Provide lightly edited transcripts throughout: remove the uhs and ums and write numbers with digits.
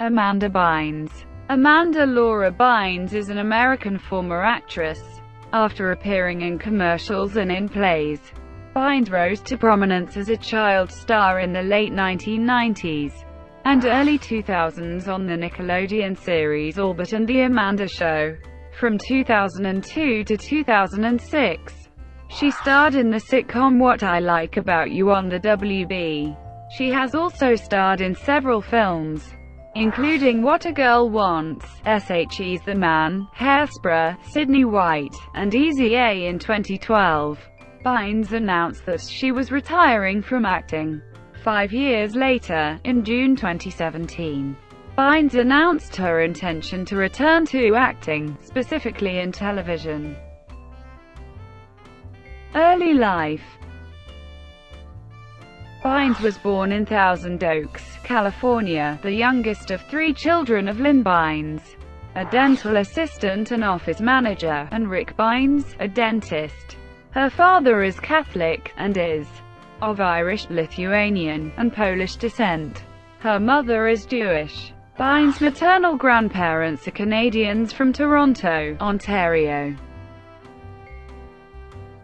Amanda Bynes. Amanda Laura Bynes is an American former actress. After appearing in commercials and in plays, Bynes rose to prominence as a child star in the late 1990s and early 2000s on the Nickelodeon series Albert and the Amanda Show. From 2002 to 2006, she starred in the sitcom What I Like About You on the WB. She has also starred in several films, including What a Girl Wants, SHE's The Man, Hairspray, Sydney White, and Easy A. In 2012, Bynes announced that she was retiring from acting. 5 years later, in June 2017, Bynes announced her intention to return to acting, specifically in television. Early life. Bynes was born in Thousand Oaks, California, the youngest of 3 children of Lynn Bynes, a dental assistant and office manager, and Rick Bynes, a dentist. Her father is Catholic, and is of Irish, Lithuanian, and Polish descent. Her mother is Jewish. Bynes' maternal grandparents are Canadians from Toronto, Ontario.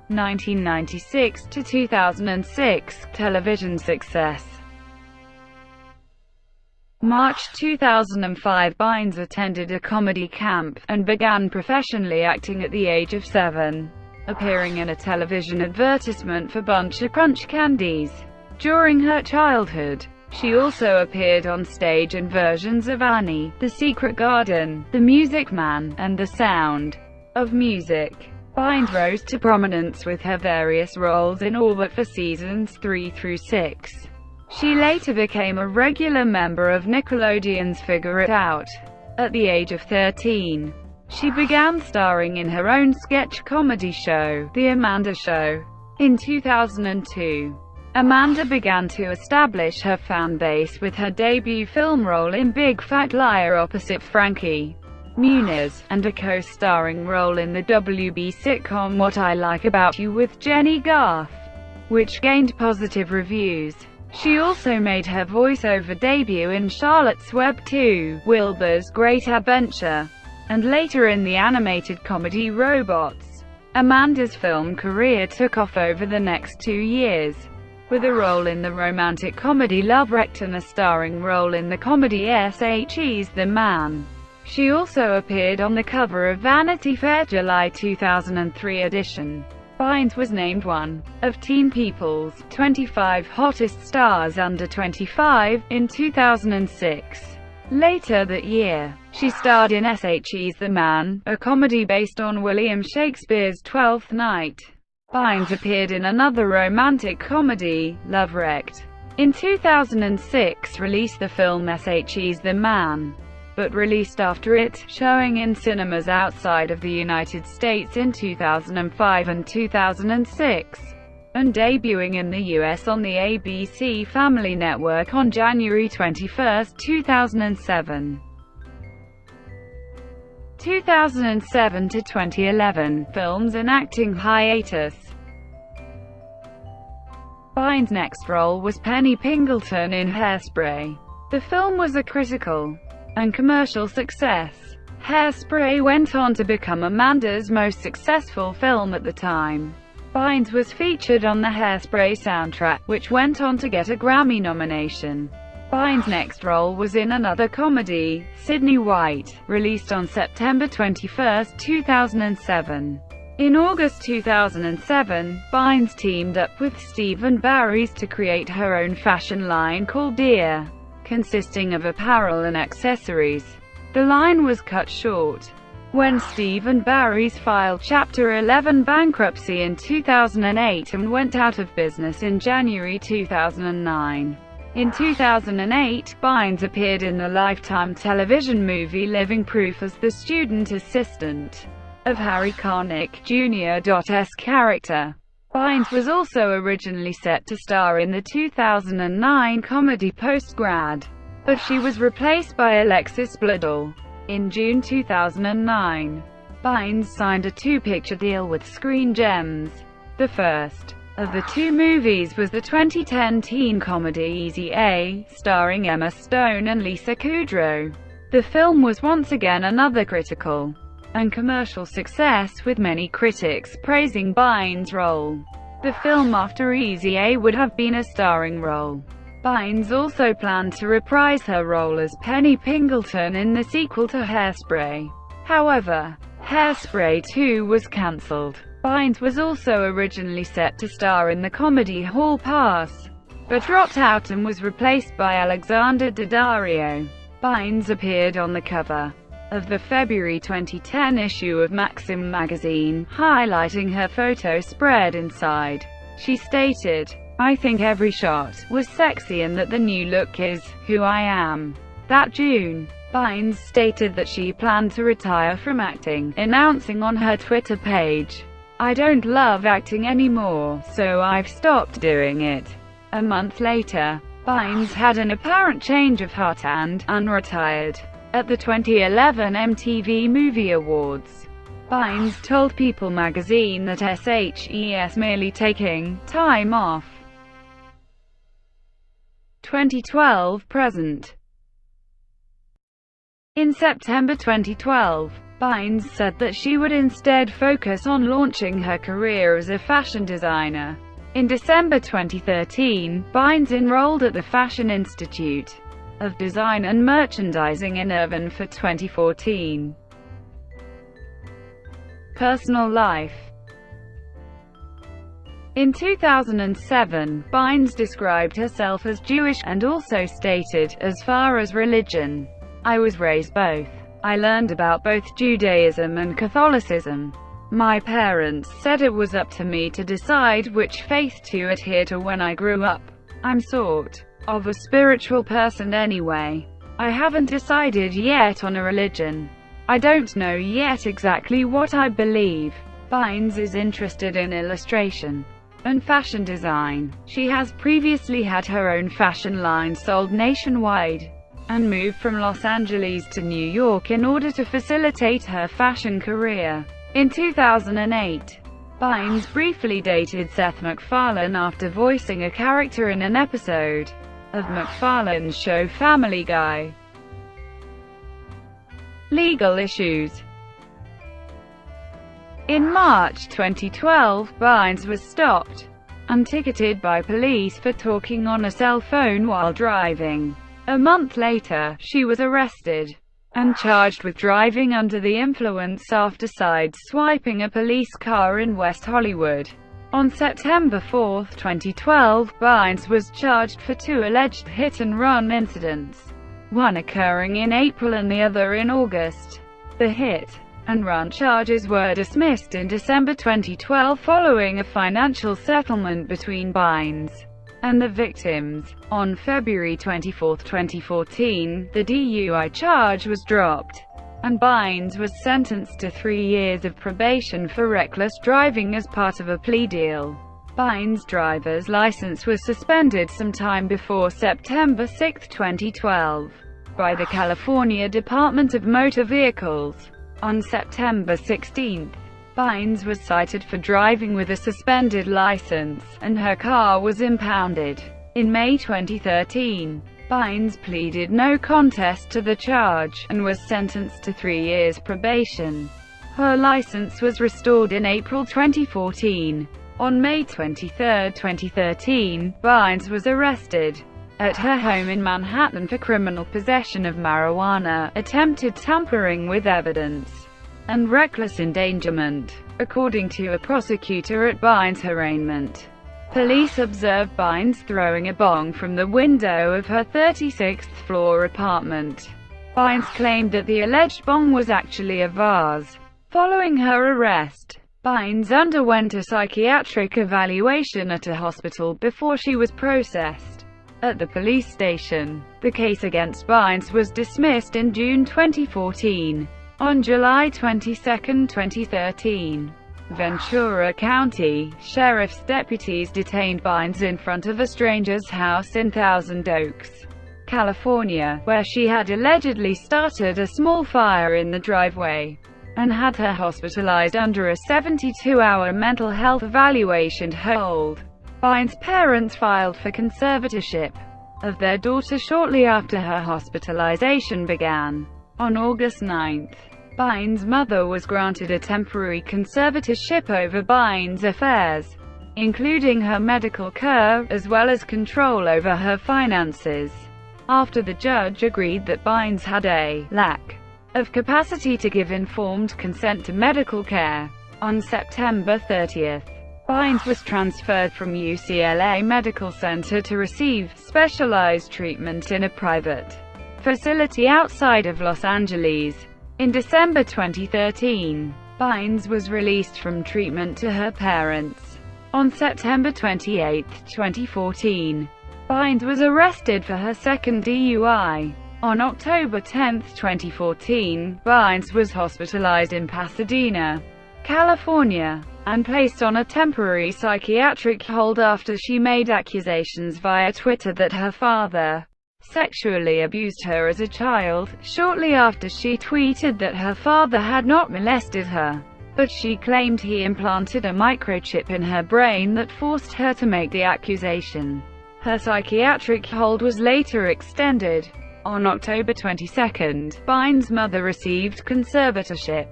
1996 to 2006 television success. March 2005, Bynes attended a comedy camp and began professionally acting at the age of 7, appearing in a television advertisement for Bunch of Crunch candies. During her childhood, she also appeared on stage in versions of Annie, The Secret Garden, The Music Man, and The Sound of Music. Bynes rose to prominence with her various roles in all but for seasons 3 through 6. She later became a regular member of Nickelodeon's Figure It Out. At the age of 13, she began starring in her own sketch comedy show, The Amanda Show. In 2002, Amanda began to establish her fan base with her debut film role in Big Fat Liar opposite Frankie Muniz, and a co-starring role in the WB sitcom What I Like About You with Jenny Garth, which gained positive reviews. She also made her voiceover debut in Charlotte's Web 2, Wilbur's Great Adventure, and later in the animated comedy Robots. Amanda's film career took off over the next 2 years, with a role in the romantic comedy Love Wrecked and a starring role in the comedy SHE's The Man. She also appeared on the cover of Vanity Fair July 2003 edition. Bynes was named one of Teen People's 25 Hottest Stars Under 25 in 2006. Later that year, she starred in SHE's The Man, a comedy based on William Shakespeare's Twelfth Night. Bynes appeared in another romantic comedy, Love Wrecked. In 2006 released the film SHE's The Man, but released after it, showing in cinemas outside of the United States in 2005 and 2006, and debuting in the US on the ABC Family Network on January 21, 2007. 2007 to 2011, films and acting hiatus. Bynes' next role was Penny Pingleton in Hairspray. The film was a critical and commercial success. Hairspray went on to become Amanda's most successful film at the time. Bynes was featured on the Hairspray soundtrack, which went on to get a Grammy nomination. Bynes' next role was in another comedy, Sydney White, released on September 21, 2007. In August 2007, Bynes teamed up with Stephen Barry's to create her own fashion line called Dear, consisting of apparel and accessories. The line was cut short when Stephen Barry's filed Chapter 11 bankruptcy in 2008 and went out of business in January 2009. In 2008, Bynes appeared in the Lifetime television movie Living Proof as the student assistant of Harry Connick Jr.'s character. Bynes was also originally set to star in the 2009 comedy Postgrad, but she was replaced by Alexis Bledel. In June 2009, Bynes signed a 2-picture deal with Screen Gems. The first of the two movies was the 2010 teen comedy Easy A, starring Emma Stone and Lisa Kudrow. The film was once again another critical and commercial success, with many critics praising Bynes' role. The film after Easy A would have been a starring role. Bynes also planned to reprise her role as Penny Pingleton in the sequel to Hairspray. However, Hairspray 2 was cancelled. Bynes was also originally set to star in the comedy Hall Pass, but dropped out and was replaced by Alexander Daddario. Bynes appeared on the cover of the February 2010 issue of Maxim magazine, highlighting her photo spread inside. She stated, "I think every shot was sexy and that the new look is who I am." That June, Bynes stated that she planned to retire from acting, announcing on her Twitter page, "I don't love acting anymore, so I've stopped doing it." A month later, Bynes had an apparent change of heart and unretired. At the 2011 MTV Movie Awards, Bynes told People magazine that SHES merely taking time off. 2012 present. In September 2012, Bynes said that she would instead focus on launching her career as a fashion designer. In December 2013, Bynes enrolled at the Fashion Institute of Design and Merchandising in Irvine for 2014. Personal life. In 2007, Bynes described herself as Jewish, and also stated, "As far as religion, I was raised both. I learned about both Judaism and Catholicism. My parents said it was up to me to decide which faith to adhere to when I grew up. I'm sort of a spiritual person anyway. I haven't decided yet on a religion. I don't know yet exactly what I believe." Bynes is interested in illustration and fashion design. She has previously had her own fashion line sold nationwide, and moved from Los Angeles to New York in order to facilitate her fashion career. In 2008, Bynes briefly dated Seth MacFarlane after voicing a character in an episode of MacFarlane's show Family Guy. Legal issues. In March 2012, Bynes was stopped and ticketed by police for talking on a cell phone while driving. A month later, she was arrested and charged with driving under the influence after side-swiping a police car in West Hollywood. On September 4, 2012, Bynes was charged for two alleged hit-and-run incidents, one occurring in April and the other in August. The hit-and-run charges were dismissed in December 2012 following a financial settlement between Bynes and the victims. On February 24, 2014, the DUI charge was dropped, and Bynes was sentenced to 3 years of probation for reckless driving as part of a plea deal. Bynes' driver's license was suspended sometime before September 6, 2012, by the California Department of Motor Vehicles. On September 16, Bynes was cited for driving with a suspended license, and her car was impounded. In May 2013, Bynes pleaded no contest to the charge, and was sentenced to 3 years probation. Her license was restored in April 2014. On May 23, 2013, Bynes was arrested at her home in Manhattan for criminal possession of marijuana, attempted tampering with evidence, and reckless endangerment, according to a prosecutor at Bynes' arraignment. Police observed Bynes throwing a bong from the window of her 36th floor apartment. Bynes claimed that the alleged bong was actually a vase. Following her arrest, Bynes underwent a psychiatric evaluation at a hospital before she was processed at the police station. The case against Bynes was dismissed in June 2014. On July 22, 2013, Ventura County Sheriff's deputies detained Bynes in front of a stranger's house in Thousand Oaks, California, where she had allegedly started a small fire in the driveway, and had her hospitalized under a 72-hour mental health evaluation hold. Bynes' parents filed for conservatorship of their daughter shortly after her hospitalization began. On August 9, Bynes' mother was granted a temporary conservatorship over Bynes' affairs, including her medical care, as well as control over her finances, after the judge agreed that Bynes had a lack of capacity to give informed consent to medical care. On September 30, Bynes was transferred from UCLA Medical Center to receive specialized treatment in a private facility outside of Los Angeles. In December 2013, Bynes was released from treatment to her parents. On September 28, 2014, Bynes was arrested for her second DUI. On October 10, 2014, Bynes was hospitalized in Pasadena, California, and placed on a temporary psychiatric hold after she made accusations via Twitter that her father sexually abused her as a child. Shortly after, she tweeted that her father had not molested her, but she claimed he implanted a microchip in her brain that forced her to make the accusation. Her psychiatric hold was later extended. On October 22, Bynes' mother received conservatorship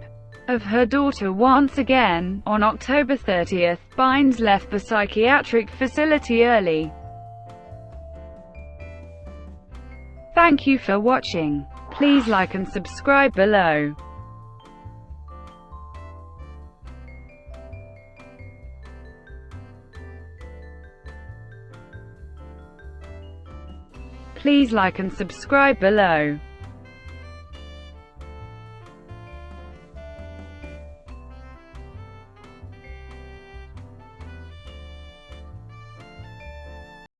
of her daughter once again. On October 30, Bynes left the psychiatric facility early. Thank you for watching. Please like and subscribe below. Please like and subscribe below.